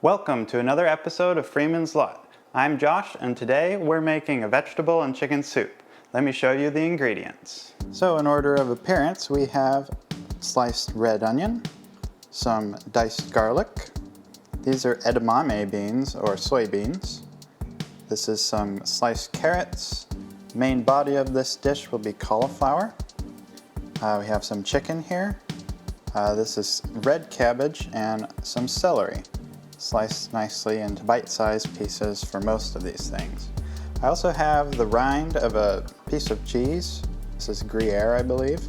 Welcome to another episode of Freeman's Lot. I'm Josh, and today we're making a vegetable and chicken soup. Let me show you the ingredients. So in order of appearance, we have sliced red onion, some diced garlic. These are edamame beans or soybeans. This is some sliced carrots. Main body of this dish will be cauliflower. We have some chicken here. This is red cabbage and some celery, sliced nicely into bite-sized pieces for most of these things. I also have the rind of a piece of cheese. This is Gruyere, I believe.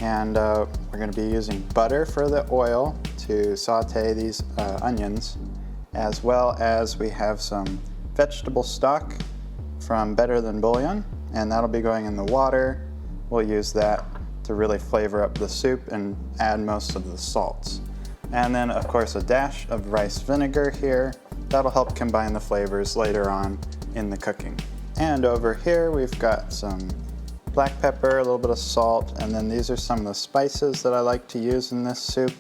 And we're going to be using butter for the oil to saute these onions, as well as we have some vegetable stock from Better Than Bouillon, and that'll be going in the water. We'll use that to really flavor up the soup and add most of the salts. And then of course a dash of rice vinegar here. That'll help combine the flavors later on in the cooking. And over here we've got some black pepper, a little bit of salt, and then these are some of the spices that I like to use in this soup.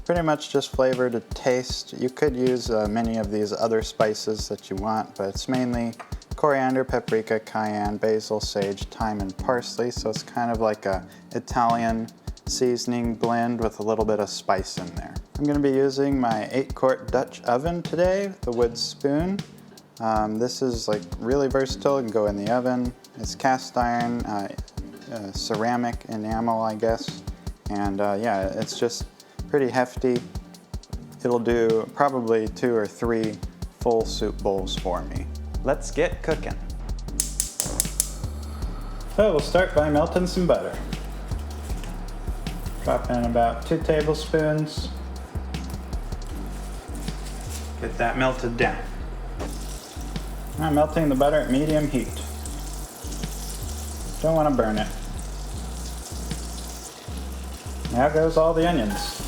Pretty much just flavor to taste. You could use many of these other spices that you want, but it's mainly coriander, paprika, cayenne, basil, sage, thyme, and parsley. So it's kind of like a Italian seasoning blend with a little bit of spice in there. I'm going to be using my 8-quart Dutch oven today, the wood spoon. This is like really versatile. It can go in the oven. It's cast iron, ceramic enamel, I guess. And yeah, it's just pretty hefty. It'll do probably 2 or 3 full soup bowls for me. Let's get cooking. So we'll start by melting some butter. Drop in about 2 tablespoons. Get that melted down. I'm melting the butter at medium heat. Don't want to burn it. Now goes all the onions.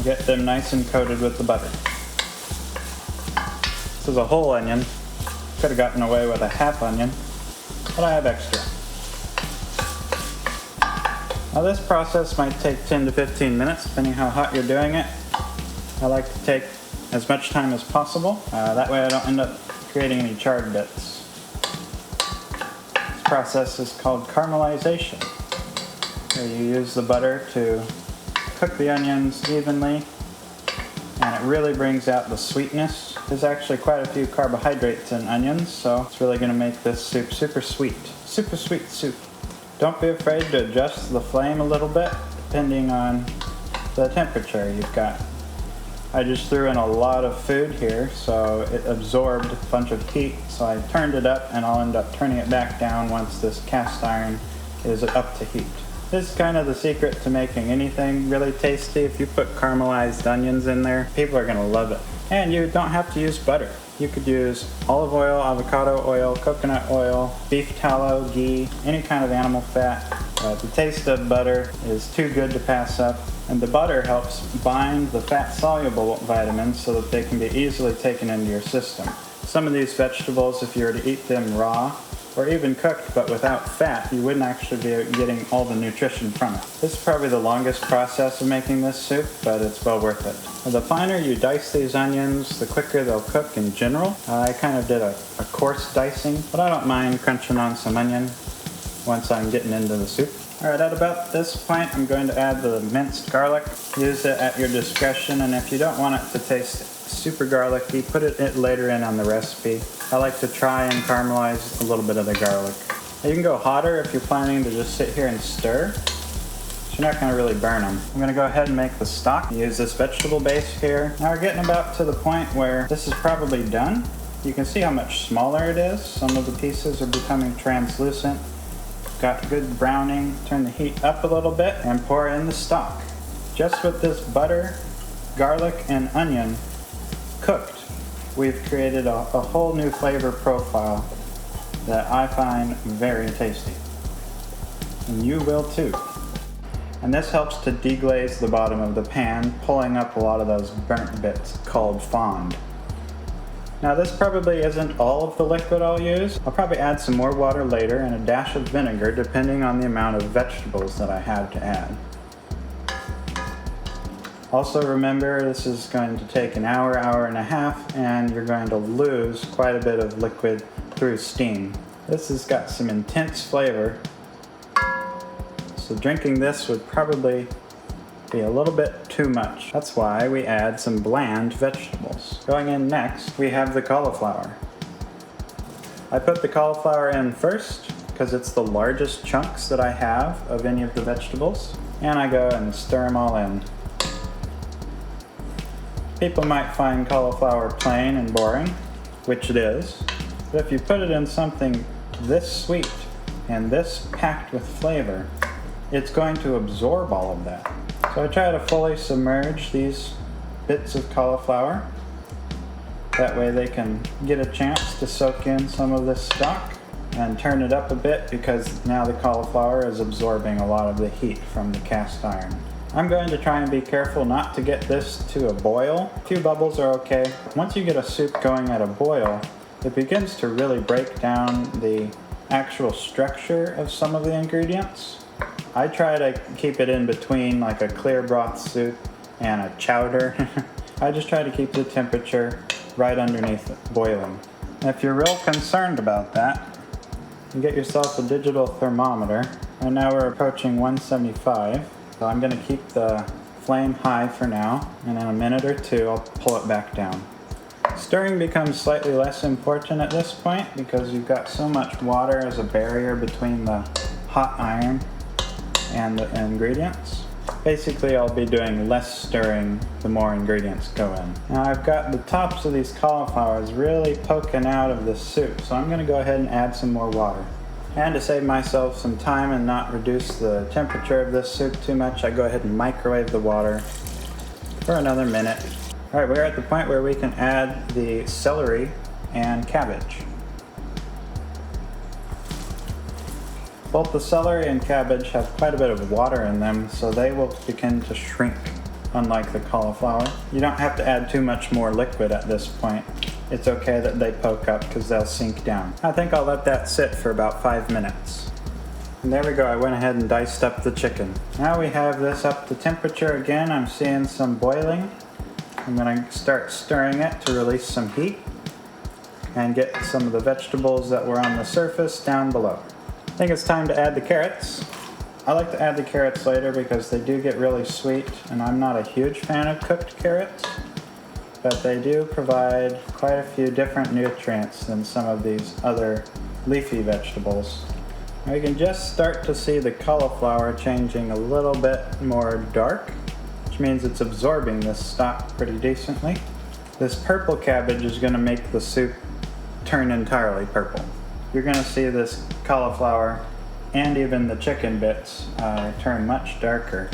Get them nice and coated with the butter. This is a whole onion. Could have gotten away with a half onion, but I have extra. Now this process might take 10 to 15 minutes, depending how hot you're doing it. I like to take as much time as possible. That way I don't end up creating any charred bits. This process is called caramelization, where you use the butter to cook the onions evenly, and it really brings out the sweetness. There's actually quite a few carbohydrates in onions, so it's really going to make this soup super sweet. Super sweet soup. Don't be afraid to adjust the flame a little bit, depending on the temperature you've got. I just threw in a lot of food here, so it absorbed a bunch of heat, so I turned it up, and I'll end up turning it back down once this cast iron is up to heat. This is kind of the secret to making anything really tasty. If you put caramelized onions in there, people are going to love it. And you don't have to use butter. You could use olive oil, avocado oil, coconut oil, beef tallow, ghee, any kind of animal fat. The taste of butter is too good to pass up. And the butter helps bind the fat-soluble vitamins so that they can be easily taken into your system. Some of these vegetables, if you were to eat them raw, or even cooked but without fat, you wouldn't actually be getting all the nutrition from it. This is probably the longest process of making this soup, but it's well worth it. The finer you dice these onions, the quicker they'll cook in general. I kind of did a coarse dicing, but I don't mind crunching on some onion once I'm getting into the soup. Alright, at about this point, I'm going to add the minced garlic. Use it at your discretion, and if you don't want it to taste super garlicky, put it later in on the recipe. I like to try and caramelize a little bit of the garlic. You can go hotter if you're planning to just sit here and stir. You're not going to really burn them. I'm going to go ahead and make the stock. Use this vegetable base here. Now we're getting about to the point where this is probably done. You can see how much smaller it is. Some of the pieces are becoming translucent. Got good browning. Turn the heat up a little bit and pour in the stock. Just with this butter, garlic, and onion cooked, we've created a whole new flavor profile that I find very tasty. And you will too. And this helps to deglaze the bottom of the pan, pulling up a lot of those burnt bits called fond. Now this probably isn't all of the liquid I'll use. I'll probably add some more water later and a dash of vinegar depending on the amount of vegetables that I have to add. Also remember, this is going to take an hour, hour and a half, and you're going to lose quite a bit of liquid through steam. This has got some intense flavor, so drinking this would probably be a little bit too much. That's why we add some bland vegetables. Going in next, we have the cauliflower. I put the cauliflower in first because it's the largest chunks that I have of any of the vegetables, and I go and stir them all in. People might find cauliflower plain and boring, which it is, but if you put it in something this sweet and this packed with flavor, it's going to absorb all of that. So I try to fully submerge these bits of cauliflower. That way they can get a chance to soak in some of this stock, and turn it up a bit because now the cauliflower is absorbing a lot of the heat from the cast iron. I'm going to try and be careful not to get this to a boil. A few bubbles are okay. Once you get a soup going at a boil, it begins to really break down the actual structure of some of the ingredients. I try to keep it in between like a clear broth soup and a chowder. I just try to keep the temperature right underneath it, boiling. And if you're real concerned about that, you get yourself a digital thermometer. And now we're approaching 175. So I'm going to keep the flame high for now, and in a minute or two I'll pull it back down. Stirring becomes slightly less important at this point because you've got so much water as a barrier between the hot iron and the ingredients. Basically I'll be doing less stirring the more ingredients go in. Now I've got the tops of these cauliflowers really poking out of this soup, so I'm going to go ahead and add some more water. And to save myself some time and not reduce the temperature of this soup too much, I go ahead and microwave the water for another minute. Alright, we're at the point where we can add the celery and cabbage. Both the celery and cabbage have quite a bit of water in them, so they will begin to shrink, unlike the cauliflower. You don't have to add too much more liquid at this point. It's okay that they poke up because they'll sink down. I think I'll let that sit for about 5 minutes. And there we go, I went ahead and diced up the chicken. Now we have this up to temperature again. I'm seeing some boiling. I'm going to start stirring it to release some heat and get some of the vegetables that were on the surface down below. I think it's time to add the carrots. I like to add the carrots later because they do get really sweet, and I'm not a huge fan of cooked carrots, but they do provide quite a few different nutrients than some of these other leafy vegetables. Now you can just start to see the cauliflower changing a little bit more dark, which means it's absorbing this stock pretty decently. This purple cabbage is going to make the soup turn entirely purple. You're going to see this cauliflower and even the chicken bits turn much darker.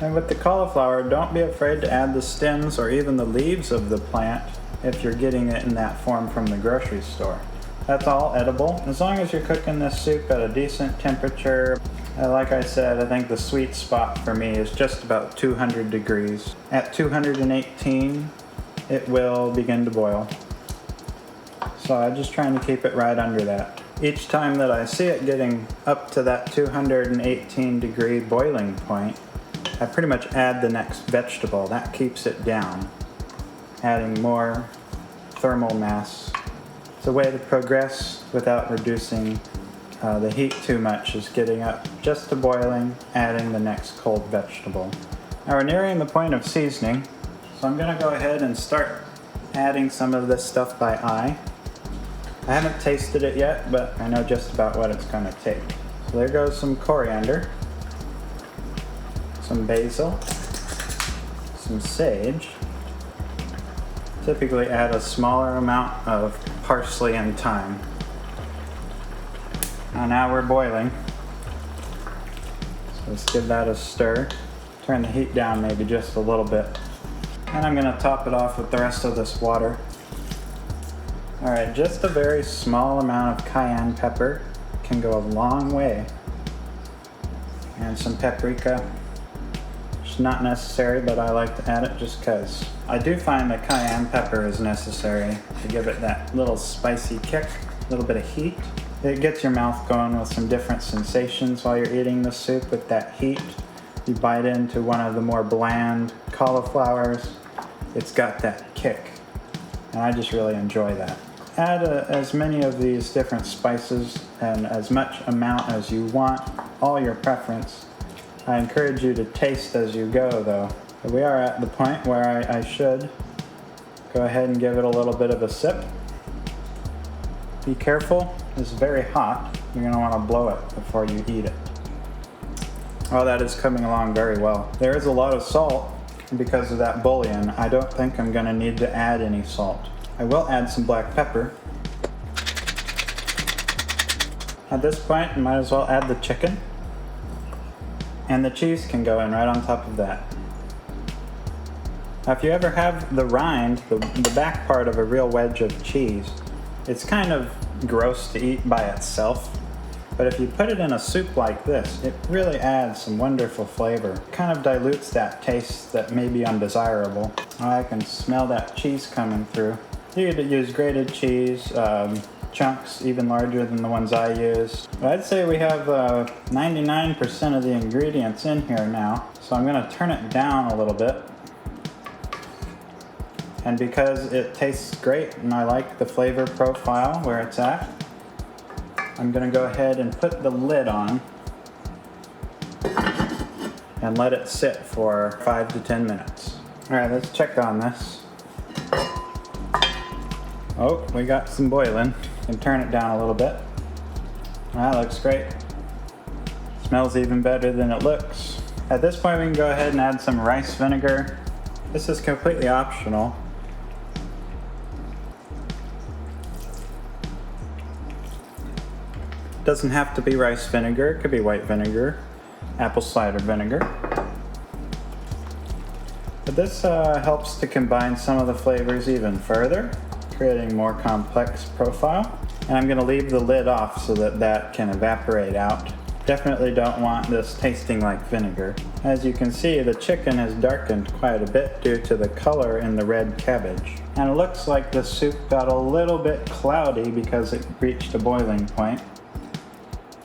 And with the cauliflower, don't be afraid to add the stems or even the leaves of the plant if you're getting it in that form from the grocery store. That's all edible, as long as you're cooking this soup at a decent temperature. Like I said, I think the sweet spot for me is just about 200 degrees. At 218, it will begin to boil. So I'm just trying to keep it right under that. Each time that I see it getting up to that 218 degree boiling point, I pretty much add the next vegetable. That keeps it down, adding more thermal mass. It's a way to progress without reducing the heat too much, is getting up just to boiling, adding the next cold vegetable. Now we're nearing the point of seasoning, so I'm going to go ahead and start adding some of this stuff by eye. I haven't tasted it yet, but I know just about what it's going to take. So there goes some coriander, some basil, some sage. Typically add a smaller amount of parsley and thyme. Now we're boiling. So let's give that a stir. Turn the heat down maybe just a little bit. And I'm going to top it off with the rest of this water. Alright, just a very small amount of cayenne pepper can go a long way. And some paprika. It's not necessary, but I like to add it just because. I do find that cayenne pepper is necessary to give it that little spicy kick, a little bit of heat. It gets your mouth going with some different sensations while you're eating the soup with that heat. You bite into one of the more bland cauliflowers, it's got that kick, and I just really enjoy that. Add as many of these different spices and as much amount as you want, all your preference. I encourage you to taste as you go though. We are at the point where I should go ahead and give it a little bit of a sip. Be careful, it's very hot. You're going to want to blow it before you eat it. Oh, that is coming along very well. There is a lot of salt because of that bouillon. I don't think I'm going to need to add any salt. I will add some black pepper. At this point, you might as well add the chicken. And the cheese can go in right on top of that. Now, if you ever have the rind, the back part of a real wedge of cheese, it's kind of gross to eat by itself. But if you put it in a soup like this, it really adds some wonderful flavor. It kind of dilutes that taste that may be undesirable. Oh, I can smell that cheese coming through. You could use grated cheese, chunks even larger than the ones I use. But I'd say we have 99% of the ingredients in here now. So I'm going to turn it down a little bit. And because it tastes great and I like the flavor profile where it's at, I'm going to go ahead and put the lid on and let it sit for 5 to 10 minutes. Alright, let's check on this. Oh, we got some boiling. Can turn it down a little bit. That looks great. Smells even better than it looks. At this point we can go ahead and add some rice vinegar. This is completely optional. Doesn't have to be rice vinegar, it could be white vinegar, apple cider vinegar. But this helps to combine some of the flavors even further, creating a more complex profile. And I'm going to leave the lid off so that that can evaporate out. Definitely don't want this tasting like vinegar. As you can see, the chicken has darkened quite a bit due to the color in the red cabbage. And it looks like the soup got a little bit cloudy because it reached a boiling point.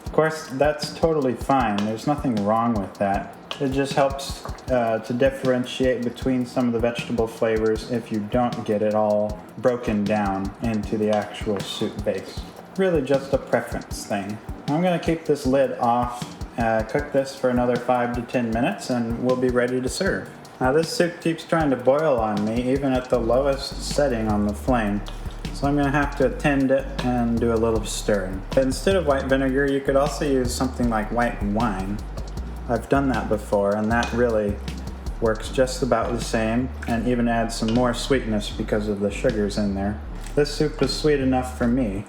Of course, that's totally fine. There's nothing wrong with that. It just helps to differentiate between some of the vegetable flavors if you don't get it all broken down into the actual soup base. Really just a preference thing. I'm going to keep this lid off, cook this for another 5 to 10 minutes, and we'll be ready to serve. Now this soup keeps trying to boil on me, even at the lowest setting on the flame. So I'm going to have to attend it and do a little stirring. Instead of white vinegar, you could also use something like white wine. I've done that before, and that really works just about the same, and even adds some more sweetness because of the sugars in there. This soup is sweet enough for me,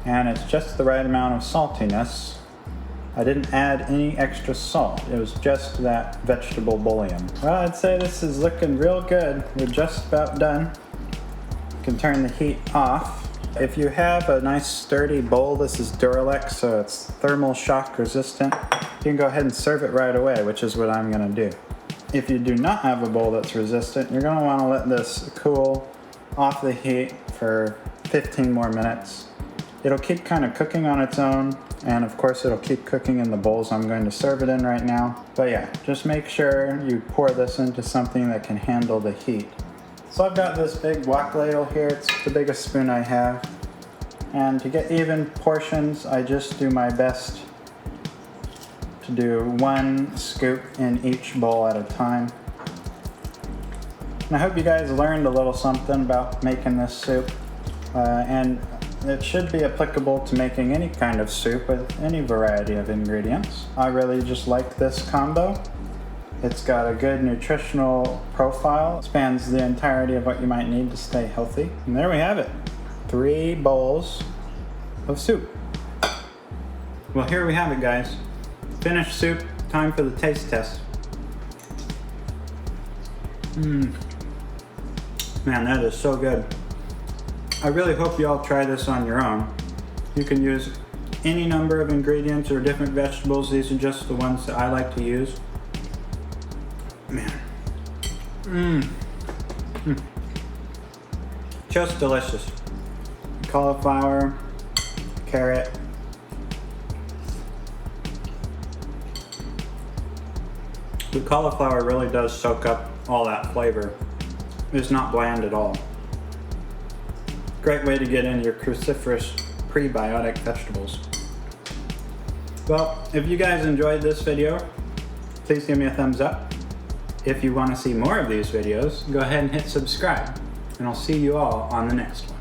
and it's just the right amount of saltiness. I didn't add any extra salt, it was just that vegetable bouillon. Well, I'd say this is looking real good. We're just about done. You can turn the heat off. If you have a nice sturdy bowl, this is Duralex, so it's thermal shock resistant. You can go ahead and serve it right away, which is what I'm going to do. If you do not have a bowl that's resistant, you're going to want to let this cool off the heat for 15 more minutes. It'll keep kind of cooking on its own, and of course it'll keep cooking in the bowls I'm going to serve it in right now. But yeah, just make sure you pour this into something that can handle the heat. So I've got this big wok ladle here, it's the biggest spoon I have. And to get even portions, I just do my best to do 1 scoop in each bowl at a time. And I hope you guys learned a little something about making this soup. And it should be applicable to making any kind of soup with any variety of ingredients. I really just like this combo. It's got a good nutritional profile. It spans the entirety of what you might need to stay healthy. And there we have it. 3 bowls of soup. Well, here we have it, guys. Finished soup. Time for the taste test. Man, that is so good. I really hope you all try this on your own. You can use any number of ingredients or different vegetables. These are just the ones that I like to use. Man. Just delicious. Cauliflower, carrot. The cauliflower really does soak up all that flavor. It's not bland at all. Great way to get in your cruciferous prebiotic vegetables. Well, if you guys enjoyed this video, please give me a thumbs up. If you want to see more of these videos, go ahead and hit subscribe, and I'll see you all on the next one.